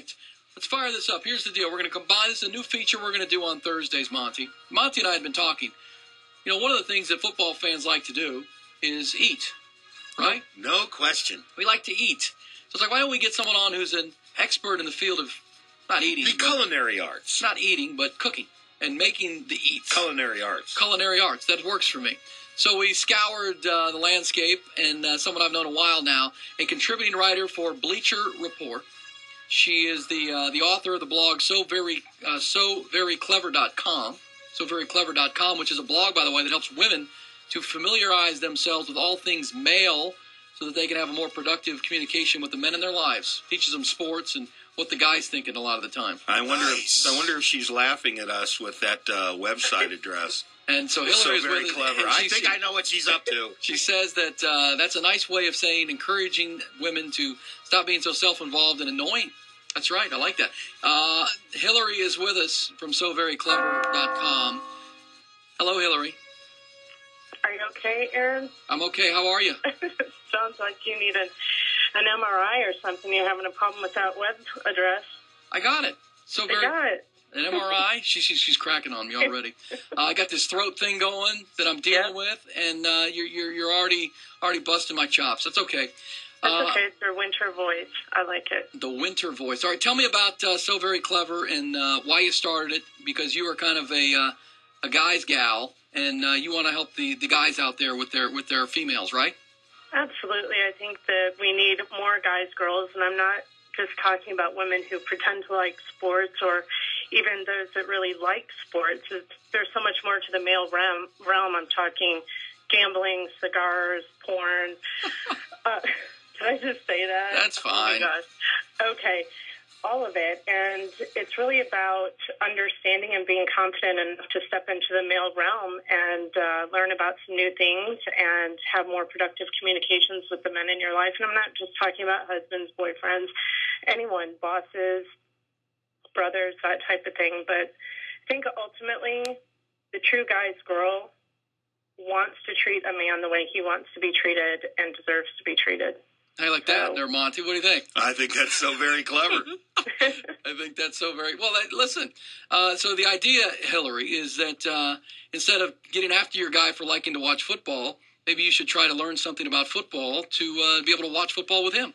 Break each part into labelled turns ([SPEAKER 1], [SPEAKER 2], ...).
[SPEAKER 1] right. Let's fire this up. Here's the deal. We're going to combine this. A new feature we're going to do on Thursdays, Monty. Monty and I had been talking. You know, one of the things that football fans like to do is eat, right?
[SPEAKER 2] No question.
[SPEAKER 1] We like to eat. So it's like, why don't we get someone on who's an expert in the field of not eating.
[SPEAKER 2] The culinary arts.
[SPEAKER 1] Not eating, but cooking and making the eats.
[SPEAKER 2] Culinary arts.
[SPEAKER 1] Culinary arts. That works for me. So we scoured the landscape, and someone I've known a while now, a contributing writer for Bleacher Report. She is the author of the blog SoVeryClever.com, SoVeryClever.com, which is a blog, by the way, that helps women to familiarize themselves with all things male so that they can have a more productive communication with the men in their lives. Teaches them sports and what the guy's thinking a lot of the time.
[SPEAKER 2] I wonder if she's laughing at us with that website address.
[SPEAKER 1] And so Hilary is
[SPEAKER 2] very clever. I think I know what she's up to.
[SPEAKER 1] She says that that's a nice way of saying encouraging women to stop being so self-involved and annoying. That's right. I like that. Hilary is with us from SoVeryClever.com. Hello, Hilary.
[SPEAKER 3] Are you okay, Erin?
[SPEAKER 1] I'm okay. How are you?
[SPEAKER 3] Sounds like you need an MRI or something. You're having a problem with that web address.
[SPEAKER 1] I got it.
[SPEAKER 3] I got it.
[SPEAKER 1] An MRI? She's cracking on me already. I got this throat thing going that I'm dealing with, and you're already busting my chops. That's okay.
[SPEAKER 3] That's okay. It's your winter voice. I like it.
[SPEAKER 1] The winter voice. All right. Tell me about So Very Clever and why you started it. Because you are kind of a guy's gal, and you want to help the guys out there with their females, right?
[SPEAKER 3] Absolutely. I think that we need more guys, girls, and I'm not just talking about women who pretend to like sports or even those that really like sports. There's so much more to the male realm. I'm talking gambling, cigars, porn. Did I just say that?
[SPEAKER 1] That's fine.
[SPEAKER 3] Oh, my gosh. Okay. All of it. And it's really about understanding and being confident enough to step into the male realm and learn about some new things and have more productive communications with the men in your life. And I'm not just talking about husbands, boyfriends, anyone, bosses, brothers, that type of thing. But I think ultimately the true guy's girl wants to treat a man the way he wants to be treated and deserves to be treated.
[SPEAKER 1] I like that there, Monty. What do you think?
[SPEAKER 2] I think that's so very clever.
[SPEAKER 1] I think that's so very... Well, listen, so the idea, Hilary, is that instead of getting after your guy for liking to watch football, maybe you should try to learn something about football to be able to watch football with him.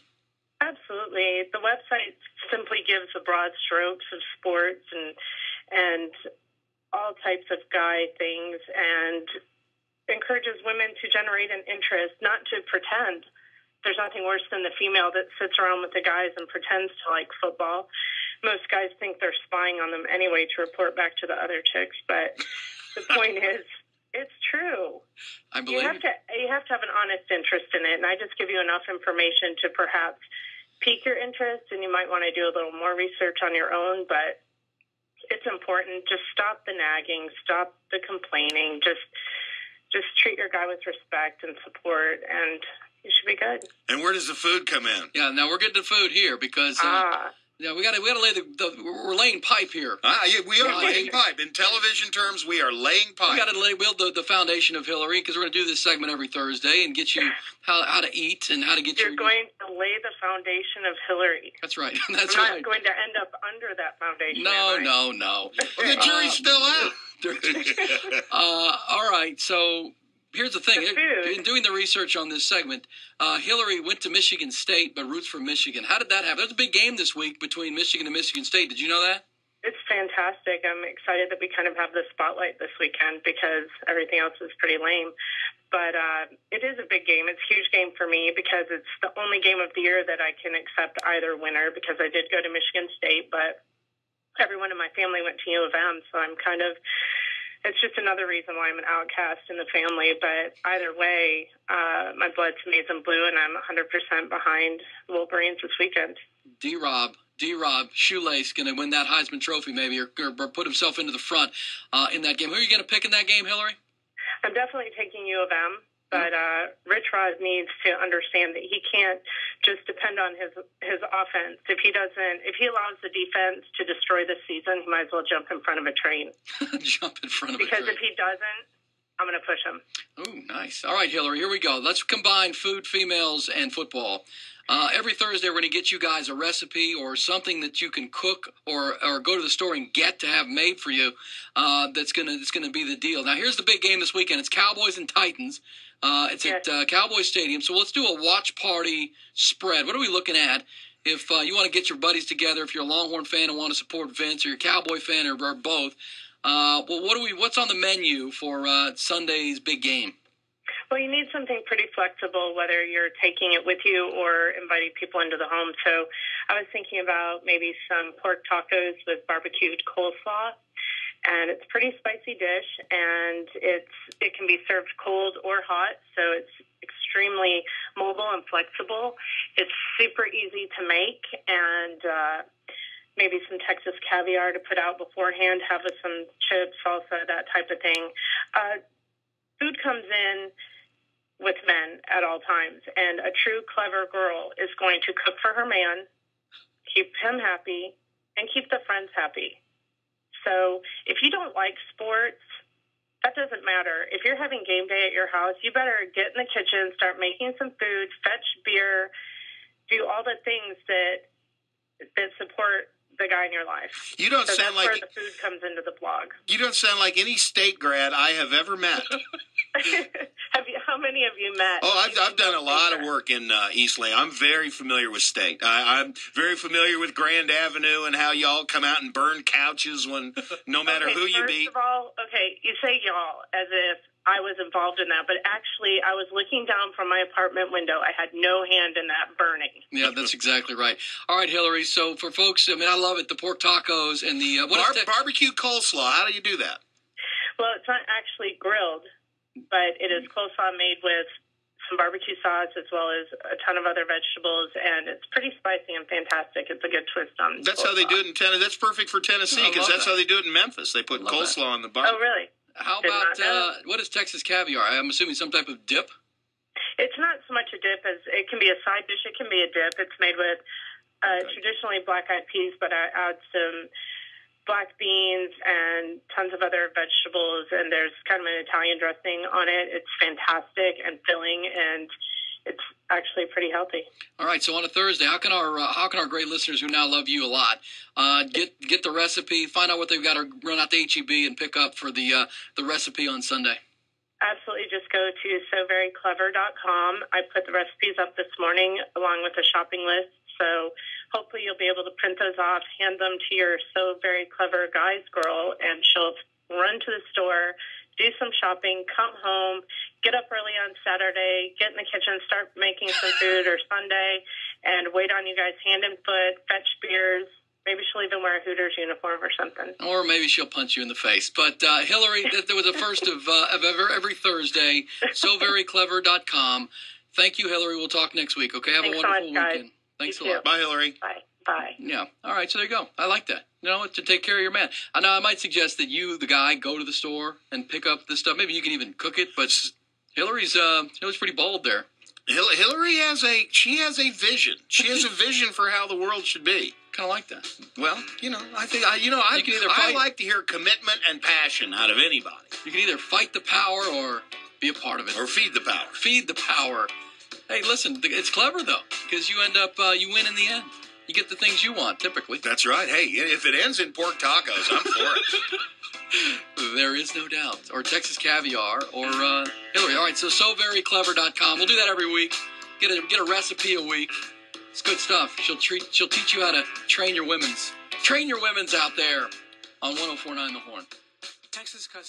[SPEAKER 3] Absolutely. The website simply gives the broad strokes of sports and all types of guy things and encourages women to generate an interest, not to pretend. There's nothing worse than the female that sits around with the guys and pretends to like football. Most guys think they're spying on them anyway to report back to the other chicks. But the point is, it's true.
[SPEAKER 1] I believe
[SPEAKER 3] you have to have an honest interest in it. And I just give you enough information to perhaps pique your interest, and you might want to do a little more research on your own. But it's important. Just stop the nagging. Stop the complaining. Just treat your guy with respect and support, and you should be good.
[SPEAKER 2] And where does the food come in?
[SPEAKER 1] Yeah, now we're getting to food here because we got to lay we're laying pipe here.
[SPEAKER 2] We are laying pipe. In television terms, we are laying pipe.
[SPEAKER 1] We got to build the foundation of Hilary because we're going to do this segment every Thursday and get you how to eat and how to get
[SPEAKER 3] You're going to lay the foundation of Hilary.
[SPEAKER 1] That's right.
[SPEAKER 3] I'm not going to end up under that foundation.
[SPEAKER 1] No.
[SPEAKER 2] Well, the jury's still out.
[SPEAKER 1] All right, so here's the thing. In doing the research on this segment, Hilary went to Michigan State but roots for Michigan. How did that happen? There's a big game this week between Michigan and Michigan State. Did you know that?
[SPEAKER 3] It's fantastic. I'm excited that we kind of have the spotlight this weekend because everything else is pretty lame. But it is a big game. It's a huge game for me because it's the only game of the year that I can accept either winner because I did go to Michigan State, but everyone in my family went to U of M, so I'm kind of... It's just another reason why I'm an outcast in the family. But either way, my blood's maize and blue, and I'm 100% behind Wolverines this weekend.
[SPEAKER 1] D-Rob, Shoelace, going to win that Heisman Trophy maybe or put himself into the front in that game. Who are you going to pick in that game, Hilary?
[SPEAKER 3] I'm definitely taking U of M. But Rich Rod needs to understand that he can't just depend on his offense. If he allows the defense to destroy the season, he might as well jump in front of a train.
[SPEAKER 1] Jump in front of a train.
[SPEAKER 3] Because if he doesn't, I'm going to push them.
[SPEAKER 1] Ooh, nice. All right, Hillary, here we go. Let's combine food, females, and football. Every Thursday, we're going to get you guys a recipe or something that you can cook or go to the store and get to have made for you. That's gonna be the deal. Now, here's the big game this weekend. It's Cowboys and Titans. It's at Cowboys Stadium. So let's do a watch party spread. What are we looking at? If you want to get your buddies together, if you're a Longhorn fan and want to support Vince, or you're a Cowboy fan, or both, well, what's on the menu for Sunday's big game?
[SPEAKER 3] Well, you need something pretty flexible, whether you're taking it with you or inviting people into the home. So I was thinking about maybe some pork tacos with barbecued coleslaw. And it's a pretty spicy dish, and it can be served cold or hot, so it's extremely mobile and flexible. It's super easy to make, and maybe some Texas caviar to put out beforehand, have with some chips, salsa, that type of thing. Food comes in with men at all times, and a true clever girl is going to cook for her man, keep him happy, and keep the friends happy. So if you don't like sports, that doesn't matter. If you're having game day at your house, you better get in the kitchen, start making some food, fetch beer, do all the things that support the guy in your life.
[SPEAKER 2] You don't sound like
[SPEAKER 3] that's where the food comes into the blog.
[SPEAKER 2] You don't sound like any state grad I have ever met.
[SPEAKER 3] How many have you met?
[SPEAKER 2] Oh, I've done a lot of work in East Lane. I'm very familiar with state. I'm very familiar with Grand Avenue and how y'all come out and burn couches when no matter who you meet.
[SPEAKER 3] First of all, you say y'all as if I was involved in that, but actually I was looking down from my apartment window. I had no hand in that burning.
[SPEAKER 1] Yeah, that's exactly right. All right, Hillary, so for folks, I mean, I love it, the pork tacos and the...
[SPEAKER 2] barbecue coleslaw, how do you do that?
[SPEAKER 3] Well, it's not actually grilled, but it is coleslaw made with some barbecue sauce as well as a ton of other vegetables, and it's pretty spicy and fantastic. It's a good twist on
[SPEAKER 2] That's
[SPEAKER 3] coleslaw.
[SPEAKER 2] How they do it in Tennessee. That's perfect for Tennessee because that's how they do it in Memphis. They put coleslaw on the barbecue.
[SPEAKER 3] Oh, really?
[SPEAKER 1] How about, what is Texas caviar? I'm assuming some type of dip?
[SPEAKER 3] It's not so much a dip as it can be a side dish. It can be a dip. It's made with traditionally black-eyed peas, but I add some black beans and tons of other vegetables, and there's kind of an Italian dressing on it. It's fantastic and filling, and it's actually pretty healthy.
[SPEAKER 1] All right, so on a Thursday, how can our great listeners who now love you a lot get the recipe, find out what they've got to run out to H-E-B and pick up for the recipe on Sunday?
[SPEAKER 3] Absolutely. Just go to soveryclever.com. I put the recipes up this morning along with a shopping list. So hopefully you'll be able to print those off, hand them to your So Very Clever Guys girl, and she'll run to the store, do some shopping, come home, get up early on Saturday, get in the kitchen, start making some food, or Sunday, and wait on you guys hand and foot, fetch beers. Maybe she'll even wear a Hooters uniform or something.
[SPEAKER 1] Or maybe she'll punch you in the face. But, Hillary, there was a first of every Thursday, soveryclever.com. Thank you, Hillary. We'll talk next week, okay? Have a wonderful weekend. Thanks a lot.
[SPEAKER 2] Bye, Hillary.
[SPEAKER 3] Bye.
[SPEAKER 1] Yeah. All right, so there you go. I like that. You know, to take care of your man. Now, I might suggest that you, the guy, go to the store and pick up this stuff. Maybe you can even cook it, but Hillary's pretty bold there.
[SPEAKER 2] Hillary has a vision. She has a vision for how the world should be.
[SPEAKER 1] Kind of like that.
[SPEAKER 2] Well, I like to hear commitment and passion out of anybody.
[SPEAKER 1] You can either fight the power or be a part of it.
[SPEAKER 2] Or feed the power.
[SPEAKER 1] Feed the power. Hey, listen, it's clever, though, because you end up, you win in the end. You get the things you want, typically.
[SPEAKER 2] That's right. Hey, if it ends in pork tacos, I'm for it.
[SPEAKER 1] There is no doubt. Or Texas caviar, or Hillary. All right, so soveryclever.com. We'll do that every week. Get a recipe a week. It's good stuff. She'll teach you how to train your women's out there on 104.9 The Horn. Texas Custom.